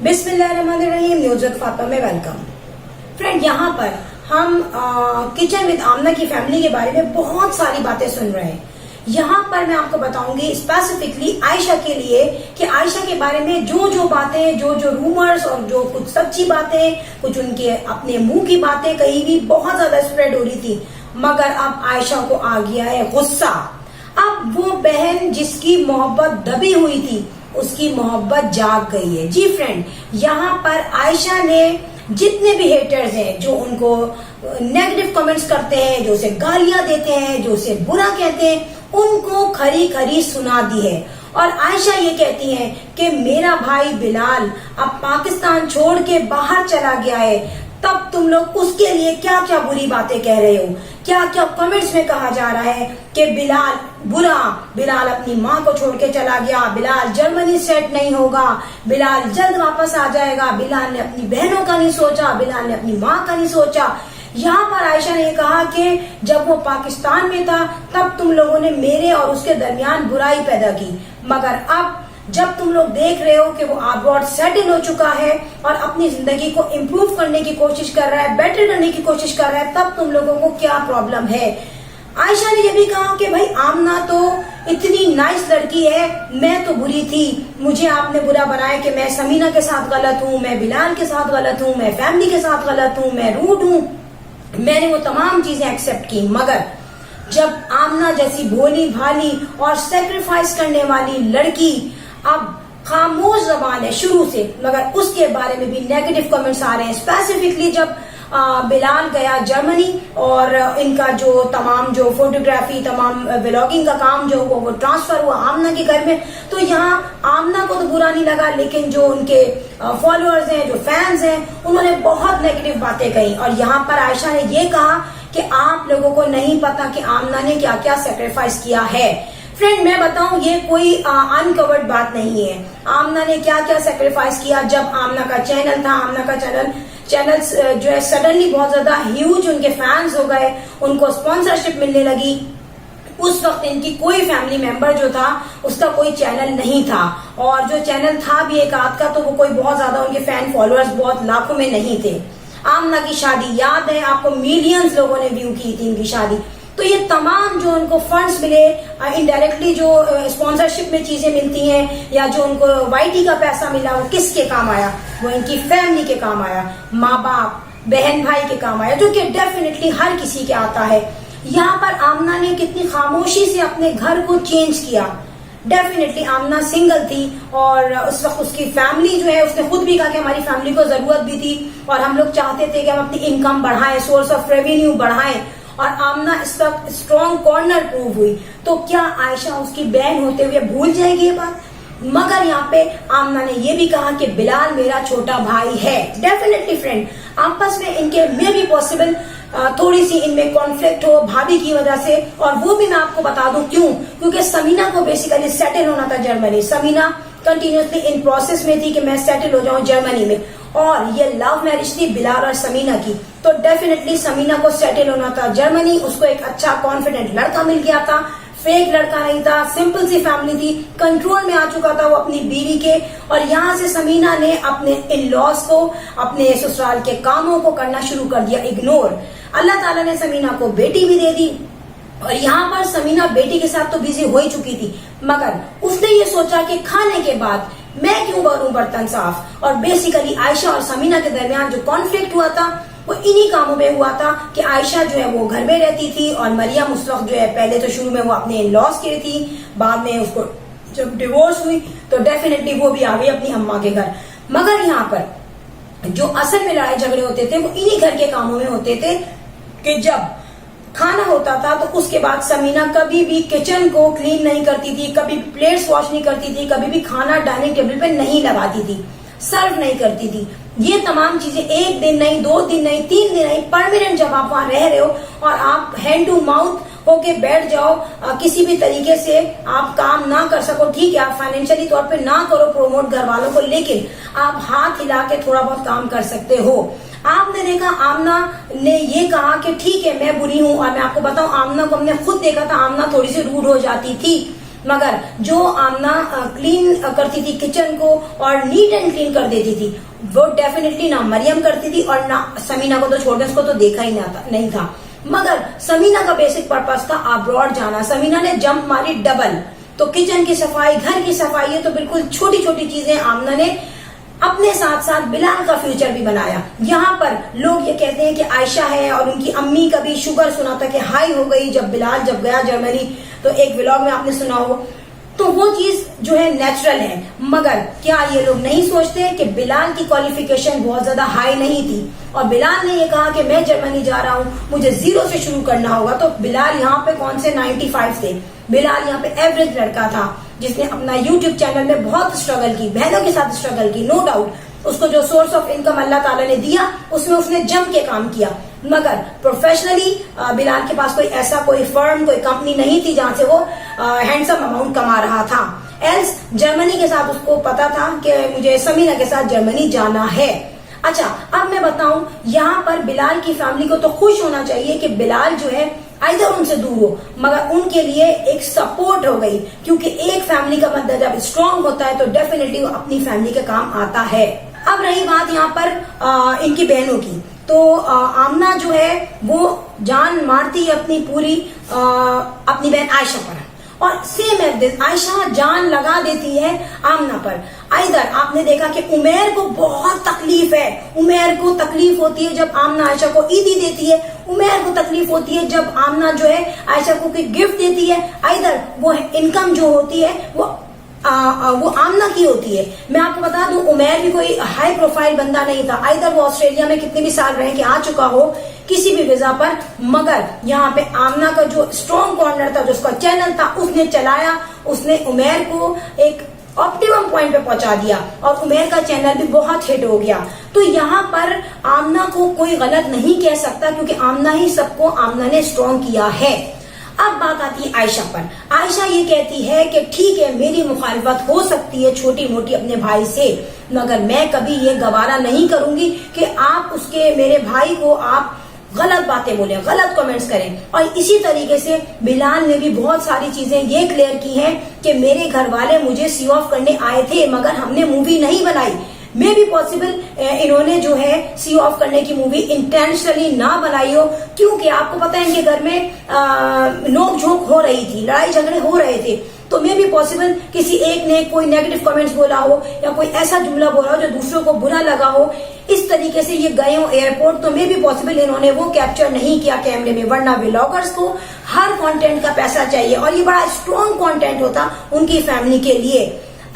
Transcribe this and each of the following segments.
बिस्मिल्लाहिर्रहमानिर्रहीम। News with Fatima में welcome. Friend, यहाँ पर हम किचन विद आमना की फैमिली के बारे में बहुत सारी बातें सुन रहे हैं। यहाँ पर मैं आपको बताऊंगी स्पेसिफिकली आयशा के लिए कि आयशा के बारे में जो बातें, जो रूमर्स और जो कुछ सच्ची बातें, कुछ उनके अपने मुंह की बातें कहीं भी बहुत ज्यादा स्प्रेड हो रही थी, मगर अब आयशा को आ गया है गुस्सा। अब वो बहन जिसकी मोहब्बत दबी हुई थी उसकी मोहब्बत जाग गई है। जी फ्रेंड, यहाँ पर आयशा ने जितने भी हेटर्स हैं, जो उनको नेगेटिव कमेंट्स करते हैं, जो उसे गालियां देते हैं, जो उसे बुरा कहते हैं, उनको खरी खरी सुना दी है। और आयशा ये कहती है कि मेरा भाई बिलाल अब पाकिस्तान छोड़ के बाहर चला गया है, तब तुम लोग उसके लिए क्या क्या बुरी बातें कह रहे हो, क्या क्या कमेंट्स में कहा जा रहा है कि बिलाल बुरा, बिलाल अपनी माँ को छोड़ के चला गया, बिलाल जर्मनी सेट नहीं होगा, बिलाल जल्द वापस आ जाएगा, बिलाल ने अपनी बहनों का नहीं सोचा, बिलाल ने अपनी माँ का नहीं सोचा। यहाँ पर आयशा ने कहा कि जब वो पाकिस्तान में था तब तुम लोगों ने मेरे और उसके दरमियान बुराई पैदा की, मगर अब जब तुम लोग देख रहे हो कि वो अब्रॉड सेटल हो चुका है और अपनी जिंदगी को इम्प्रूव करने की कोशिश कर रहा है, बेटर करने की कोशिश कर रहा है, तब तुम लोगों को क्या प्रॉब्लम है। आयशा ने यह भी कहा कि भाई आमना तो इतनी नाइस लड़की है, मैं तो बुरी थी, मुझे आपने बुरा बनाया कि मैं समीना के साथ गलत हूँ, मैं बिलाल के साथ गलत हूँ, मैं फैमिली के साथ गलत हूँ, मैं रूड हूँ, मैंने वो तमाम चीजें एक्सेप्ट की। मगर जब आमना जैसी भोली भाली और सेक्रीफाइस करने वाली लड़की अब खामोश जबान है शुरू से, मगर उसके बारे में भी नेगेटिव कमेंट्स आ रहे हैं। स्पेसिफिकली जब बिलाल गया जर्मनी और इनका जो तमाम जो फोटोग्राफी, तमाम व्लॉगिंग का काम जो हुआ वो ट्रांसफर हुआ आमना के घर में, तो यहाँ आमना को तो बुरा नहीं लगा, लेकिन जो उनके फॉलोअर्स हैं, जो फैंस हैं, उन्होंने बहुत नेगेटिव बातें कही। और यहाँ पर आयशा ने ये कहा कि आप लोगों को नहीं पता कि आमना ने क्या क्या सेक्रीफाइस किया है। फ्रेंड, मैं बताऊं, ये कोई अनकवर्ड बात नहीं है। आमना ने क्या क्या सेक्रीफाइस किया। जब आमना का चैनल था, आमना का चैनल जो है सडनली बहुत ज्यादा ह्यूज उनके फैंस हो गए, उनको स्पॉन्सरशिप मिलने लगी। उस वक्त इनकी कोई फैमिली मेंबर जो था उसका कोई चैनल नहीं था, और जो चैनल था भी एक आध का, तो वो कोई बहुत ज्यादा उनके फैन फॉलोअर्स बहुत लाखों में नहीं थे। आमना की शादी याद है आपको, मिलियंस लोगों ने व्यू की थी इनकी शादी। तो ये तमाम जो उनको फंड्स मिले, इनडायरेक्टली जो स्पॉन्सरशिप में चीजें मिलती हैं, या जो उनको वाईटी का पैसा मिला, वो किसके काम आया? वो इनकी फैमिली के काम आया, माँ बाप, बहन भाई के काम आया, जो कि डेफिनेटली हर किसी के आता है। यहाँ पर आमना ने कितनी खामोशी से अपने घर को चेंज किया। डेफिनेटली आमना सिंगल थी और उस वक्त उसकी फैमिली जो है, उसने खुद भी कहा कि हमारी फैमिली को जरूरत भी थी और हम लोग चाहते थे कि हम अपनी इनकम बढ़ाएं, सोर्स ऑफ रेवेन्यू बढ़ाएं, और आमना इस वक्त स्ट्रॉन्ग कॉर्नर प्रूव हुई। तो क्या आयशा उसकी बहन होते हुए भूल जाएगी ये बात? मगर यहाँ पे आमना ने ये भी कहा कि बिलाल मेरा छोटा भाई है। डेफिनेटली फ्रेंड, आपस में इनके में भी पॉसिबल थोड़ी सी इनमें कॉन्फ्लिक्ट हो भाभी की वजह से, और वो भी मैं आपको बता दूं क्यों। क्योंकि समीना को बेसिकली सेटल होना था Germany. Samina continuously in process में थी कि मैं सेटल हो जाऊं जर्मनी में, और ये लव मैरिज थी बिलाल और समीना की। तो डेफिनेटली समीना को सेटल होना था जर्मनी, उसको एक अच्छा कॉन्फिडेंट लड़का मिल गया था, फेक लड़का नहीं था, सिंपल सी फैमिली थी, कंट्रोल में आ चुका था वो अपनी बीवी के। और यहाँ से समीना ने अपने इन लॉस को, अपने ससुराल के कामों को करना शुरू कर दिया इग्नोर। अल्लाह ताला ने समीना को बेटी भी दे दी, और यहाँ पर समीना बेटी के साथ तो बिजी हो ही चुकी थी, मगर उसने ये सोचा कि खाने के बाद मैं क्यों करूं बर्तन साफ। और बेसिकली आयशा और समीना के दरमियान जो कॉन्फ्लिक्ट हुआ था वो इन्हीं कामों में हुआ था कि आयशा जो है वो घर में रहती थी, और मरियम उस वक्त जो है, पहले तो शुरू में वो अपने इन लॉस की थी, बाद में उसको जब डिवोर्स हुई तो डेफिनेटली वो भी आ गई अपनी अम्मा के घर। मगर यहाँ पर जो असल में लड़ाई झगड़े होते थे वो इन्हीं घर के कामों में होते थे कि जब खाना होता था तो उसके बाद समीना कभी भी किचन को क्लीन नहीं करती थी, कभी प्लेट्स वॉश नहीं करती थी, कभी भी खाना डाइनिंग टेबल पे नहीं लगाती थी, सर्व नहीं करती थी। ये तमाम चीजें एक दिन नहीं, 2 दिन नहीं, 3 दिन नहीं, परमानेंट जब आप वहां रह रहे हो और आप हैंड टू माउथ होके बैठ जाओ, किसी भी तरीके से आप काम ना कर सको, ठीक है आप फाइनेंशियली तौर पे ना करो प्रमोट घर वालों को, लेकिन आप हाथ हिला के थोड़ा बहुत काम कर सकते हो। आपने देखा आमना ने ये कहा कि ठीक है मैं बुरी हूं, और मैं आपको बताऊं आमना को हमने खुद देखा था, आमना थोड़ी सी रूड हो जाती थी, मगर जो आमना क्लीन करती थी किचन को और नीट एंड क्लीन कर देती थी, वो डेफिनेटली ना मरियम करती थी और ना समीना को तो छोड़ने, उसको तो देखा ही नहीं था। मगर समीना का बेसिक पर्पस था अब्रॉड जाना। समीना ने जंप मारी डबल। तो किचन की सफाई, घर की सफाई, ये तो बिल्कुल छोटी छोटी चीजें आमना ने अपने साथ साथ बिलाल का फ्यूचर भी बनाया। यहाँ पर लोग ये कहते हैं कि आयशा है और उनकी अम्मी का भी शुगर सुना था कि हाई हो गई जब बिलाल गया जर्मनी, तो एक व्लॉग में आपने सुना हो, तो वो चीज जो है नेचुरल है। मगर क्या ये लोग नहीं सोचते कि बिलाल की क्वालिफिकेशन बहुत ज्यादा हाई नहीं थी और बिलाल ने ये कहा कि मैं जर्मनी जा रहा हूँ, मुझे 0 से शुरू करना होगा। तो बिलाल यहाँ पे कौन से 95 थे, बिलाल यहाँ पे एवरेज लड़का था जिसने अपना यूट्यूब चैनल में बहुत स्ट्रगल की, बहनों के साथ स्ट्रगल की, नो डाउट। उसको जो सोर्स ऑफ इनकम अल्लाह ताला ने दिया उसमें उसने जम के काम किया। मगर प्रोफेशनली बिलाल के पास कोई ऐसा कोई फर्म, कोई कंपनी नहीं थी जहां से वो हैंडसम अमाउंट कमा रहा था। एल्स जर्मनी के साथ उसको पता था कि मुझे समीना के साथ जर्मनी जाना है। अच्छा, अब मैं बताऊं, यहाँ पर बिलाल की फैमिली को तो खुश होना चाहिए कि बिलाल जो है आइदर उनसे दूर हो, मगर उनके लिए एक सपोर्ट हो गई, क्योंकि एक फैमिली का बंदा जब स्ट्रांग होता है तो डेफिनेटली वो अपनी फैमिली के काम आता है। अब रही बात यहाँ पर इनकी बहनों की, तो आमना जो है वो जान मारती है अपनी पूरी अपनी बहन आयशा पर, और सेम आयशा जान लगा देती है आमना पर। आइदर आपने देखा कि उमेर को बहुत तकलीफ है, उमेर को तकलीफ होती है जब आमना आयशा को ईदी देती है, उमेर को तकलीफ होती है जब आमना जो है आयशा को कोई गिफ्ट देती है। आइदर वो इनकम जो होती है वो आमना की होती है। मैं आपको बता दूं, उमेर भी कोई हाई प्रोफाइल बंदा नहीं था। आइदर वो ऑस्ट्रेलिया में कितने भी साल रह के आ चुका हो किसी भी वीजा पर, मगर यहाँ पे आमना का जो स्ट्रॉन्ग कॉर्नर था, जो उसका चैनल था, उसने चलाया, उसने उमेर को एक ऑप्टिमम पॉइंट पे पहुंचा दिया और उमेर का चैनल भी बहुत हिट हो गया। तो यहाँ पर आमना को कोई गलत नहीं कह सकता, क्योंकि आमना ही सबको, आमना ने स्ट्रॉन्ग किया है। अब बात आती है आयशा पर। आयशा ये कहती है कि ठीक है, मेरी मुखालफत हो सकती है छोटी मोटी अपने भाई से, मगर मैं कभी ये गवारा नहीं करूंगी कि आप उसके, मेरे भाई को आप गलत बातें बोले, गलत कमेंट्स करें। और इसी तरीके से बिलाल ने भी बहुत सारी चीजें ये क्लियर की हैं कि मेरे घर वाले मुझे सी ऑफ करने आए थे, मगर हमने मूवी नहीं बनाई। मे भी पॉसिबल इन्होंने जो है सी ऑफ करने की मूवी इंटेंशनली ना बनाई हो, क्योंकि आपको पता है इनके घर में नोक झोंक हो रही थी, लड़ाई झगड़े हो रहे थे। तो मे भी पॉसिबल किसी एक ने कोई नेगेटिव कमेंट्स बोला हो या कोई ऐसा जुमला बोला हो जो दूसरों को बुरा लगा हो, इस तरीके से ये गए हो एयरपोर्ट। तो मे भी पॉसिबल इन्होंने वो कैप्चर नहीं किया कैमरे में, वरना व्लॉगर्स को हर कंटेंट का पैसा चाहिए और ये बड़ा स्ट्रॉन्ग कंटेंट होता उनकी फैमिली के लिए।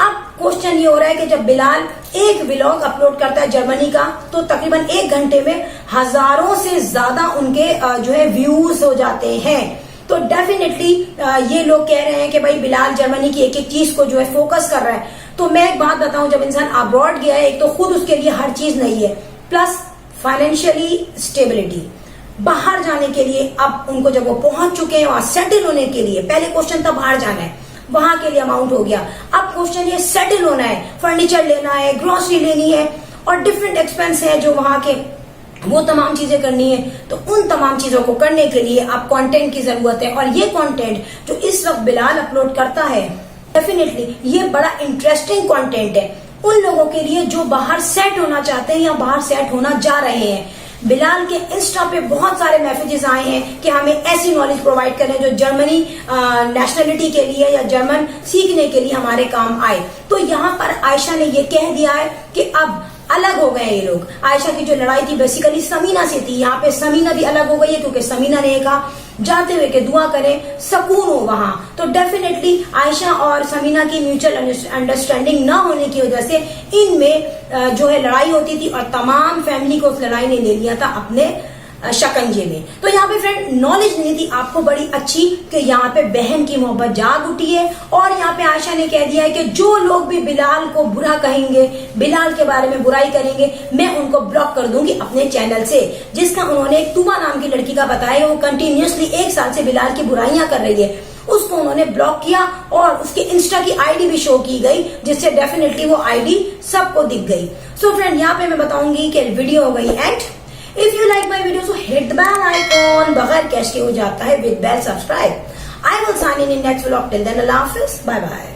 अब क्वेश्चन ये हो रहा है कि जब बिलाल एक व्लॉग अपलोड करता है जर्मनी का, तो तकरीबन 1 घंटे में हजारों से ज्यादा उनके जो है व्यूज हो जाते हैं। तो डेफिनेटली ये लोग कह रहे हैं कि भाई बिलाल जर्मनी की एक एक चीज को जो है फोकस कर रहा है। तो मैं एक बात बताऊं, जब इंसान अब्रॉड गया है, एक तो खुद उसके लिए हर चीज नहीं है, प्लस फाइनेंशियली स्टेबिलिटी, बाहर जाने के लिए अब उनको जब वो पहुंच चुके हैं वहां सेटल होने के लिए, पहले क्वेश्चन था बाहर जाना है, वहां के लिए अमाउंट हो गया, अब क्वेश्चन ये सेटल होना है, फर्नीचर लेना है, ग्रोसरी लेनी है और डिफरेंट एक्सपेंस है जो वहां के, वो तमाम चीजें करनी है। तो उन तमाम चीजों को करने के लिए अब कंटेंट की जरूरत है, और ये कंटेंट जो इस वक्त बिलाल अपलोड करता है, डेफिनेटली ये बड़ा इंटरेस्टिंग कंटेंट है उन लोगों के लिए जो बाहर सेट होना चाहते हैं या बाहर सेट होना जा रहे हैं। बिलाल के इंस्टा पे बहुत सारे मैसेजेस आए हैं कि हमें ऐसी नॉलेज प्रोवाइड करें जो जर्मनी नेशनलिटी के लिए या जर्मन सीखने के लिए हमारे काम आए। तो यहाँ पर आयशा ने ये कह दिया है कि अब अलग हो गए ये लोग। आयशा की जो लड़ाई थी बेसिकली समीना से थी, यहाँ पे समीना भी अलग हो गई है, क्योंकि समीना ने कहा जाते हुए कि दुआ करें सुकून हो वहां। तो डेफिनेटली आयशा और समीना की म्यूचुअल अंडरस्टैंडिंग न होने की वजह से इनमें जो है लड़ाई होती थी, और तमाम फैमिली को उस लड़ाई ने ले लिया था अपने शकंजे में। तो यहाँ पे फ्रेंड नॉलेज नहीं थी आपको बड़ी अच्छी कि यहाँ पे बहन की मोहब्बत जाग उठी है, और यहाँ पे आयशा ने कह दिया है कि जो लोग भी बिलाल को बुरा कहेंगे, बिलाल के बारे में बुराई करेंगे, मैं उनको ब्लॉक कर दूंगी अपने चैनल से। जिसका उन्होंने एक तुबा नाम की लड़की का बताया, वो कंटिन्यूसली 1 साल से बिलाल की बुराइयां कर रही है, उसको उन्होंने ब्लॉक किया और उसके इंस्टा की आईडी भी शो की गई, जिससे डेफिनेटली वो आईडी सबको दिख गई। सो फ्रेंड यहाँ पे मैं बताऊंगी कि वीडियो हो गई and if you like my video so hit the bell icon, बगैर कैश के हो जाता है with bell subscribe. I will sign in next vlog. Till then, Allah Hafiz. Bye bye.